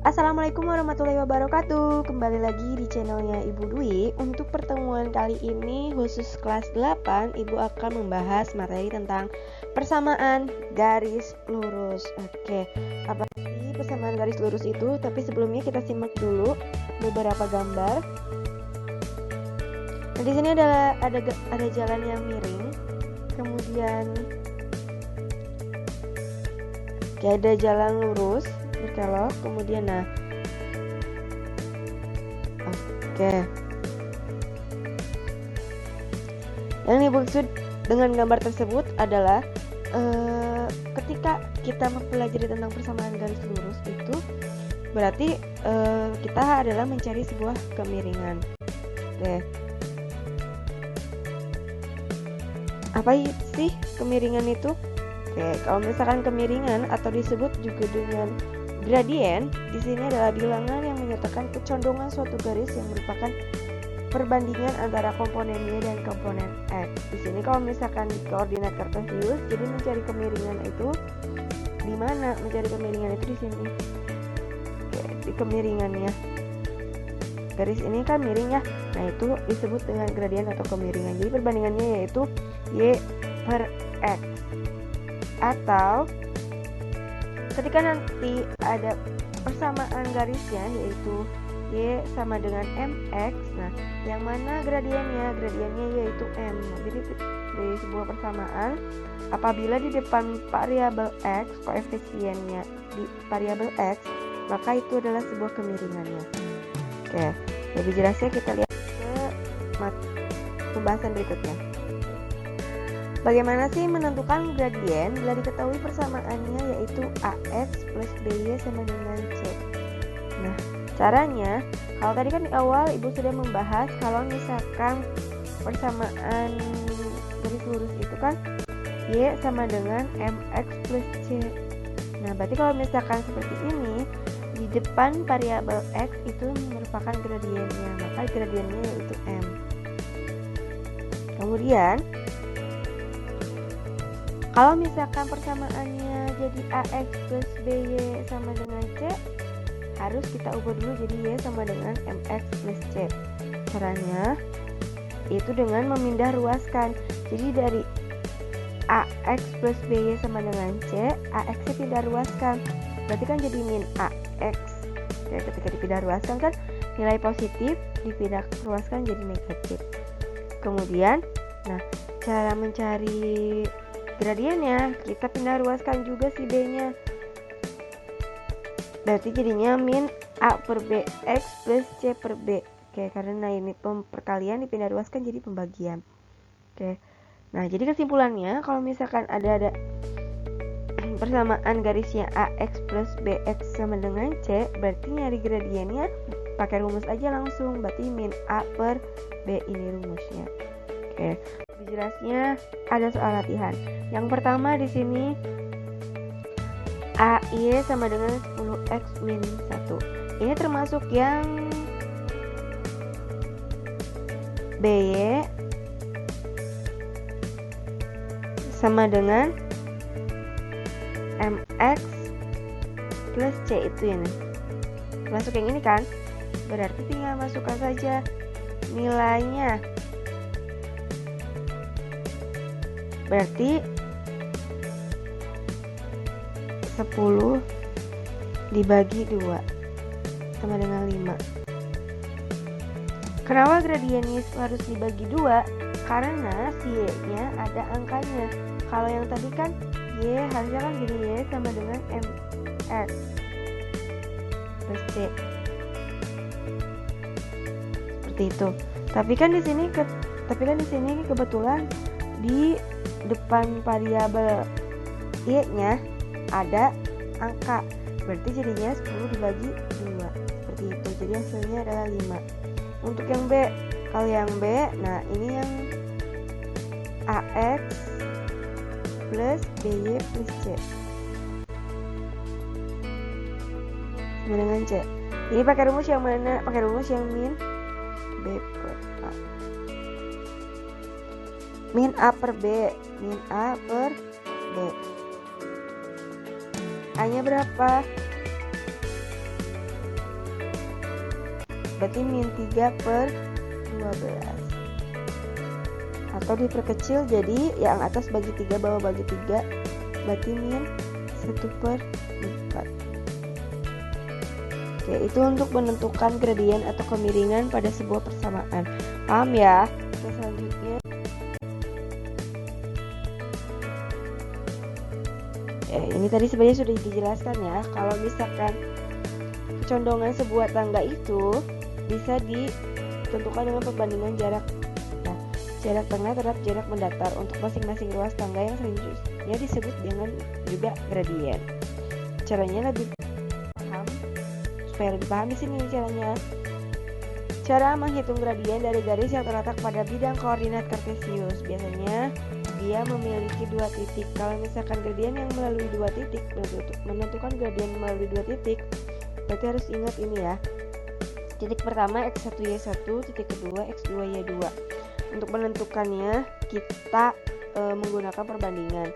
Assalamualaikum warahmatullahi wabarakatuh. Kembali lagi di channelnya Ibu Dwi. Untuk pertemuan kali ini khusus kelas 8, Ibu akan membahas materi tentang persamaan garis lurus. Oke, apa sih persamaan garis lurus itu? Tapi sebelumnya kita simak dulu beberapa gambar. Nah, di sini ada jalan yang miring. Kemudian ada jalan lurus berkelok, kemudian yang dimaksud dengan gambar tersebut adalah ketika kita mempelajari tentang persamaan garis lurus itu berarti kita adalah mencari sebuah kemiringan. Apa sih kemiringan itu? Kalau misalkan kemiringan atau disebut juga dengan gradien, di sini adalah bilangan yang menyatakan kecondongan suatu garis yang merupakan perbandingan antara komponen Y dan komponen X. Di sini kalau misalkan koordinat kartesius, jadi mencari kemiringan itu di mana? Mencari kemiringan itu di sini. Di kemiringannya. Garis ini kan miring ya. Nah, itu disebut dengan gradien atau kemiringan. Jadi perbandingannya yaitu Y per X. Atau ketika nanti ada persamaan garisnya yaitu Y sama dengan MX, nah yang mana gradiennya? Gradiennya yaitu M. Jadi dari sebuah persamaan apabila di depan variabel X, koefisiennya di variabel X, maka itu adalah sebuah kemiringannya. Lebih jelasnya kita lihat ke pembahasan berikutnya. Bagaimana sih menentukan gradien? Bila diketahui persamaannya yaitu AX plus BY sama dengan C. Nah, caranya, kalau tadi kan di awal Ibu sudah membahas kalau misalkan persamaan garis lurus itu kan Y sama dengan MX plus C. Nah, berarti kalau misalkan seperti ini, di depan variabel X itu merupakan gradiennya, maka gradiennya yaitu M. Kemudian, kalau misalkan persamaannya jadi AX plus BY sama dengan C, harus kita ubah dulu jadi Y sama dengan MX plus C. Caranya itu dengan memindah ruaskan. Jadi dari AX plus BY sama dengan C, AX-nya pindah ruaskan. Berarti kan jadi min AX. Ketika dipindah ruaskan kan nilai positif dipindah ruaskan jadi negatif. Kemudian, cara mencari gradiennya kita pindah ruaskan juga si B-nya. Berarti jadinya min A per B X plus C per B. Karena ini perkalian dipindah ruaskan jadi pembagian. Nah, jadi kesimpulannya kalau misalkan ada persamaan garisnya AX plus BX sama dengan C, berarti nyari gradiennya pakai rumus aja langsung. Berarti min A per B ini rumusnya. Lebih jelasnya ada soal latihan. Yang pertama di sini AY sama dengan 10X min 1. Ini termasuk yang BY sama dengan MX plus C itu ya nih. Termasuk yang ini kan? Berarti tinggal masukkan saja nilainya. Berarti 10 dibagi 2 sama dengan 5. Kenapa gradiennya harus dibagi 2? Karena si Y-nya ada angkanya. Kalau yang tadi kan Y harusnya kan jadi Y sama dengan MX plus C. Seperti itu. Tapi kan di sini kebetulan di depan variabel Y-nya ada angka. Berarti jadinya 10 dibagi 2. Seperti itu. Jadi hasilnya adalah 5. Untuk yang B, kalau yang B, nah ini yang AX plus BY plus C sama dengan C. Ini pakai rumus yang mana? Pakai rumus yang min B per A. Min A per B, min A per B. A nya berapa? berarti min 3 per 12. Atau diperkecil jadi yang atas bagi 3, bawah bagi 3, berarti min 1 per 4. Oke, itu untuk menentukan gradien atau kemiringan pada sebuah persamaan. Paham ya? Oke, selanjutnya. Ini tadi sebenarnya sudah dijelaskan ya. Kalau misalkan kecondongan sebuah tangga itu bisa ditentukan dengan perbandingan jarak. Nah, jarak tengah terhadap jarak mendatar untuk masing-masing ruas tangga yang selanjutnya disebut dengan juga gradien. Caranya lebih paham, supaya lebih paham di sini caranya. Cara menghitung gradien dari garis yang terletak pada bidang koordinat kartesius. Biasanya dia memiliki 2 titik. Kalau misalkan gradien yang melalui 2 titik, menentukan gradien melalui 2 titik, berarti harus ingat ini ya. Titik pertama x1 y1, titik kedua x2 y2. Untuk menentukannya kita menggunakan perbandingan.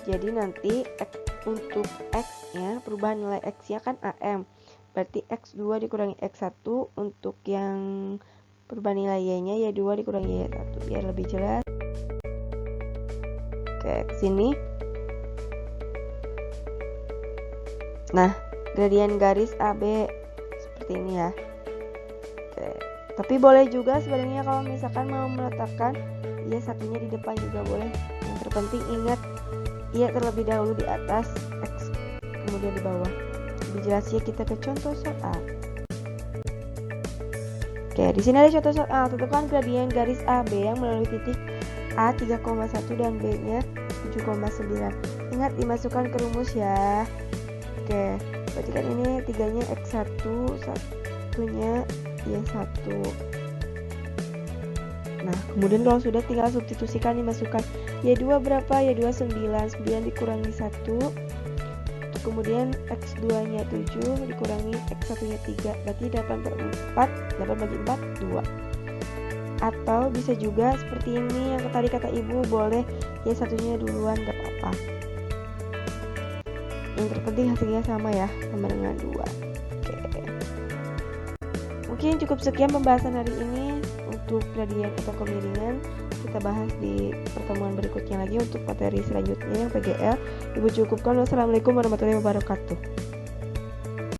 Jadi nanti untuk x-nya, perubahan nilai x-nya kan am. Berarti x2 dikurangi x1, untuk yang perubahan nilai y-nya y2 dikurangi y1. Biar lebih jelas. Oke, kesini. Nah, gradien garis AB seperti ini ya. Oke. Tapi boleh juga sebenarnya kalau misalkan mau meletakkan ya satunya di depan juga boleh. Yang terpenting ingat ya terlebih dahulu di atas, X kemudian di bawah. Lebih jelasnya kita ke contoh soal. Oke, di sini ada contoh soal. Tentukan gradien garis AB yang melalui titik A 3,1 dan B-nya 7,9. Ingat dimasukkan ke rumus ya. Oke, berarti kan ini 3-nya X1, 1-nya Y1. Nah, kemudian kalau sudah tinggal substitusikan, dimasukkan Y2 berapa? Y2 9, 9 dikurangi 1. Kemudian X2-nya 7 dikurangi X1-nya 3, berarti 8 per 4, 8 bagi 4, 2. Atau bisa juga seperti ini yang tadi kata ibu, boleh ya satunya duluan gak apa-apa. Yang terpenting hasilnya sama ya, sama dengan 2. Oke. Mungkin cukup sekian pembahasan hari ini untuk gradien atau kemiringan. Kita bahas di pertemuan berikutnya lagi untuk materi selanjutnya yang PGL. Ibu cukupkan. Wassalamualaikum warahmatullahi wabarakatuh.